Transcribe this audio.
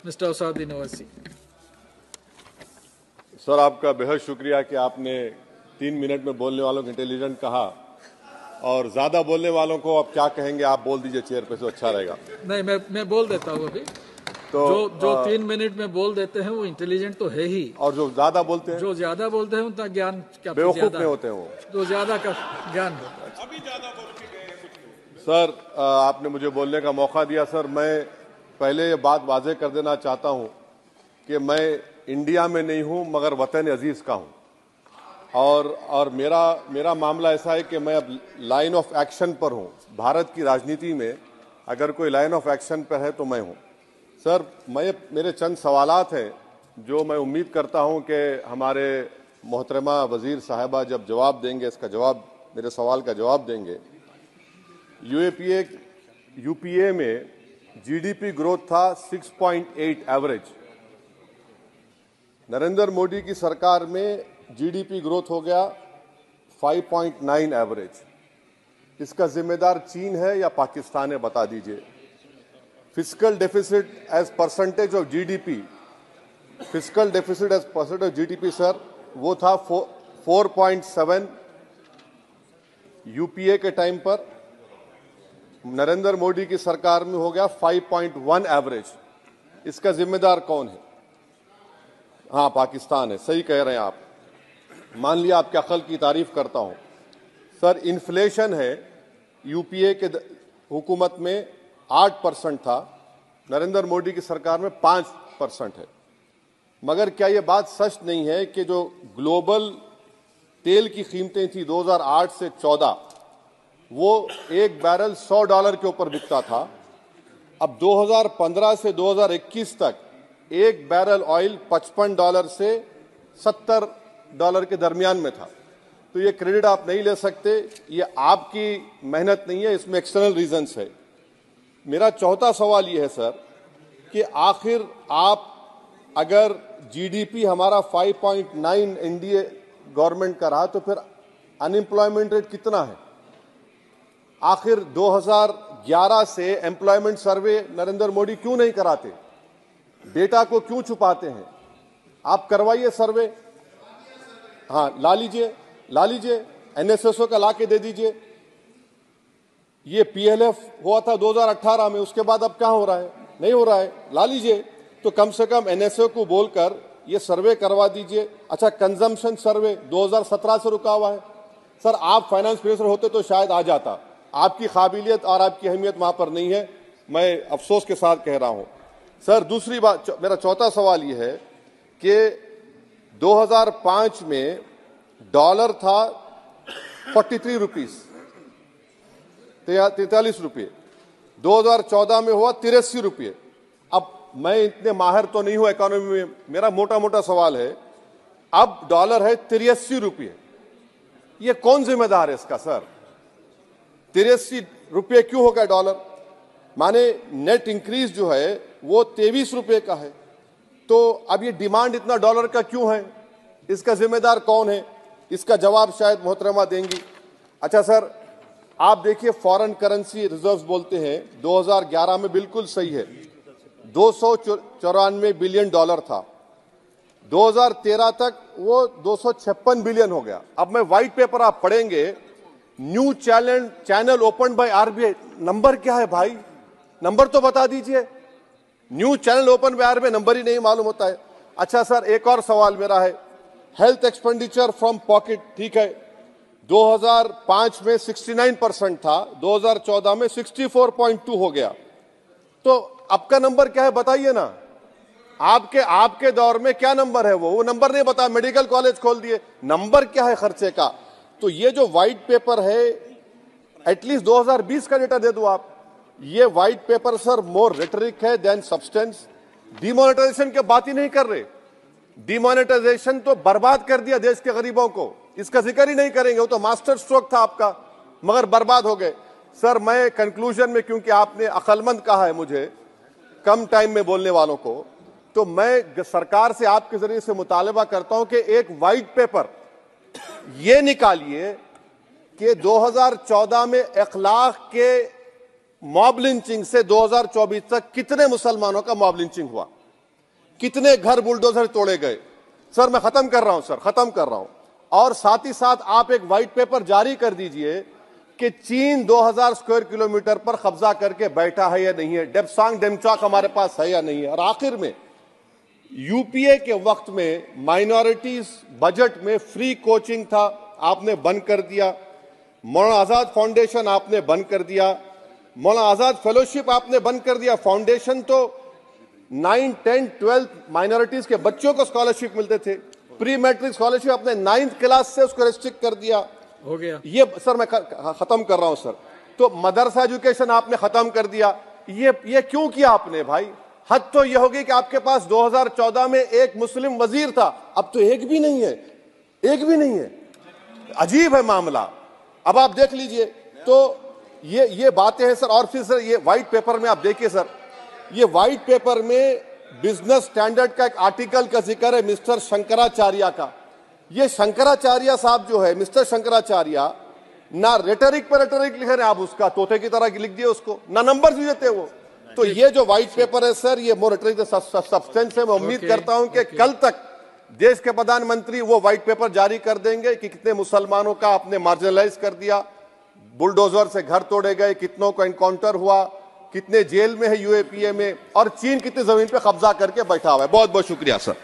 Mr. Assaduddin Owaisi. Sir, आपका बेहद शुक्रिया कि आपने 3 मिनट में बोलने वालों को इंटेलिजेंट कहा, और ज्यादा बोलने वालों को अब क्या कहेंगे आप बोल दीजिए चेयर पे, तो अच्छा रहेगा। नहीं, मैं बोल देता हूँ अभी। तो जो 3 मिनट में बोल देते हैं वो इंटेलिजेंट तो है ही, और जो ज्यादा बोलते हैं, जो ज्यादा बोलते हैं उनका ज्ञान क्या बेवकूफ नहीं होते हैं वो, तो ज्यादा का ज्ञान हो। सर, आपने मुझे बोलने का मौका दिया। सर, मैं पहले ये बात वाजे कर देना चाहता हूं कि मैं इंडिया में नहीं हूं मगर वतन अजीज का हूं, और मेरा मामला ऐसा है कि मैं अब लाइन ऑफ एक्शन पर हूं। भारत की राजनीति में अगर कोई लाइन ऑफ एक्शन पर है तो मैं हूं। सर, मेरे चंद सवालात हैं जो मैं उम्मीद करता हूं कि हमारे मोहतरमा वजीर साहिबा जब जवाब देंगे, इसका जवाब, मेरे सवाल का जवाब देंगे। यूपीए में जीडीपी ग्रोथ था 6.8 एवरेज। नरेंद्र मोदी की सरकार में जीडीपी ग्रोथ हो गया 5.9 एवरेज। इसका जिम्मेदार चीन है या पाकिस्तान है, बता दीजिए। Fiscal deficit as percentage of GDP, fiscal deficit as percentage of GDP sir, वो था 4.7 यूपीए के टाइम पर। नरेंद्र मोदी की सरकार में हो गया 5.1 एवरेज। इसका जिम्मेदार कौन है? हाँ, पाकिस्तान है। सही कह रहे हैं आप। मान लिया आपके अकल की तारीफ करता हूं। सर, इन्फ्लेशन है यूपीए के हुकूमत में 8% था, नरेंद्र मोदी की सरकार में 5% है। मगर क्या यह बात सच नहीं है कि जो ग्लोबल तेल की कीमतें थी 2008 से 14, वो एक बैरल $100 के ऊपर बिकता था। अब 2015 से 2021 तक एक बैरल ऑयल $55 से $70 के दरमियान में था। तो ये क्रेडिट आप नहीं ले सकते, ये आपकी मेहनत नहीं है, इसमें एक्सटर्नल रीजंस है। मेरा चौथा सवाल ये है सर कि आखिर आप, अगर जीडीपी हमारा 5.9 एनडीए गवर्नमेंट का रहा, तो फिर अनएम्प्लॉयमेंट रेट कितना है? आखिर 2011 से एम्प्लॉयमेंट सर्वे नरेंद्र मोदी क्यों नहीं कराते? डेटा को क्यों छुपाते हैं? आप करवाइए सर्वे। हाँ, ला लीजिए, एनएसएसओ का ला के दे दीजिए। ये पीएलएफ हुआ था 2018 में, उसके बाद अब क्या हो रहा है? नहीं हो रहा है। ला लीजिए, तो कम से कम एनएसएसओ को बोलकर ये सर्वे करवा दीजिए। अच्छा, कंजम्पशन सर्वे 2017 से रुका हुआ है। सर, आप फाइनेंस मिनिस्टर होते तो शायद आ जाता। आपकी काबिलियत और आपकी अहमियत वहां पर नहीं है, मैं अफसोस के साथ कह रहा हूं। सर, दूसरी बात, मेरा चौथा सवाल यह है कि 2005 में डॉलर था 43 रुपीस, 43 रुपये। 2014 में हुआ 83 रुपये। अब मैं इतने माहिर तो नहीं हूं इकोनॉमी में, मेरा मोटा मोटा सवाल है, अब डॉलर है 83 रुपये। ये कौन जिम्मेदार है इसका सर? 83 रुपये क्यों हो गया डॉलर? माने नेट इंक्रीज जो है वो 23 रुपये का है। तो अब ये डिमांड इतना डॉलर का क्यों है? इसका जिम्मेदार कौन है? इसका जवाब शायद मोहतरमा देंगी। अच्छा सर, आप देखिए, फॉरेन करेंसी रिजर्व्स बोलते हैं 2011 में, बिल्कुल सही है, 294 बिलियन डॉलर था। 2013 तक वो 256 बिलियन हो गया। अब मैं व्हाइट पेपर आप पढ़ेंगे, new channel open by RBI. Number क्या है भाई? नंबर तो बता दीजिए। New channel open by RBI, number ही नहीं मालूम होता है। अच्छा सर, एक और सवाल मेरा है, हेल्थ एक्सपेंडिचर फ्रॉम पॉकेट, ठीक है, 2005 में 69% था, 2014 में 64.2 हो गया। तो अब का नंबर क्या है बताइए ना। आपके दौर में क्या नंबर है? वो नंबर नहीं बता, मेडिकल कॉलेज खोल दिए। नंबर क्या है खर्चे का? तो ये जो व्हाइट पेपर है, एटलीस्ट 2020 का डेटा दे दो आप। ये व्हाइट पेपर सर मोर रेटरिक है देन सब्सटेंस। डिमोनेटाइजेशन की बात ही नहीं कर रहे। डिमोनेटाइजेशन तो बर्बाद कर दिया देश के गरीबों को, इसका जिक्र ही नहीं करेंगे। वो तो मास्टर स्ट्रोक था आपका, मगर बर्बाद हो गए। सर, मैं कंक्लूजन में, क्योंकि आपने अक्लमंद कहा है मुझे कम टाइम में बोलने वालों को, तो मैं सरकार से आपके जरिए से मुतालबा करता हूं कि एक व्हाइट पेपर ये निकालिए कि 2014 में 1 लाख के मॉब लिंचिंग से 2024 तक कितने मुसलमानों का मॉब लिंचिंग हुआ। कितने घर बुलडोजर तोड़े गए। सर मैं खत्म कर रहा हूं, सर खत्म कर रहा हूं। और साथ ही साथ आप एक व्हाइट पेपर जारी कर दीजिए कि चीन 2000 स्क्वायर किलोमीटर पर कब्जा करके बैठा है या नहीं है, डेप्सांग डेमचॉक हमारे पास है या नहीं है। और आखिर में यूपीए के वक्त में माइनॉरिटीज बजट में फ्री कोचिंग था, आपने बंद कर दिया। मौलाना आजाद फाउंडेशन आपने बंद कर दिया। मौलाना आजाद फेलोशिप आपने बंद कर दिया। फाउंडेशन तो 9, 10, 12 माइनॉरिटीज के बच्चों को स्कॉलरशिप मिलते थे। प्री मैट्रिक स्कॉलरशिप आपने 9th क्लास से उसको रेस्ट्रिक्ट कर दिया। हो गया ये सर मैं खत्म कर रहा हूं सर। तो मदरसा एजुकेशन आपने खत्म कर दिया। ये क्यों किया आपने भाई? हद तो यह होगी कि आपके पास 2014 में एक मुस्लिम वजीर था, अब तो एक भी नहीं है, एक भी नहीं है। अजीब है मामला। अब आप देख लीजिए तो ये बातें हैं सर। और फिर सर ये व्हाइट पेपर में आप देखिए सर, ये व्हाइट पेपर में बिजनेस स्टैंडर्ड का एक आर्टिकल का जिक्र है मिस्टर शंकराचार्य का। ये शंकराचार्य साहब जो है, मिस्टर शंकराचार्य, ना रेटरिक पर रेटरिक लिख रहे हैं आप, उसका तोते की तरह लिख दिए उसको, ना नंबर भी देते वो। तो ये जो व्हाइट पेपर है सर, ये मोर रेटरिक सब्सटेंस है। मैं उम्मीद करता हूं कि कल तक देश के प्रधानमंत्री वो व्हाइट पेपर जारी कर देंगे कि कितने मुसलमानों का आपने मार्जिनलाइज कर दिया, बुलडोजर से घर तोड़े गए, कितनों को एनकाउंटर हुआ, कितने जेल में है यूएपीए में, और चीन कितनी जमीन पे कब्जा करके बैठा हुआ है। बहुत बहुत शुक्रिया सर।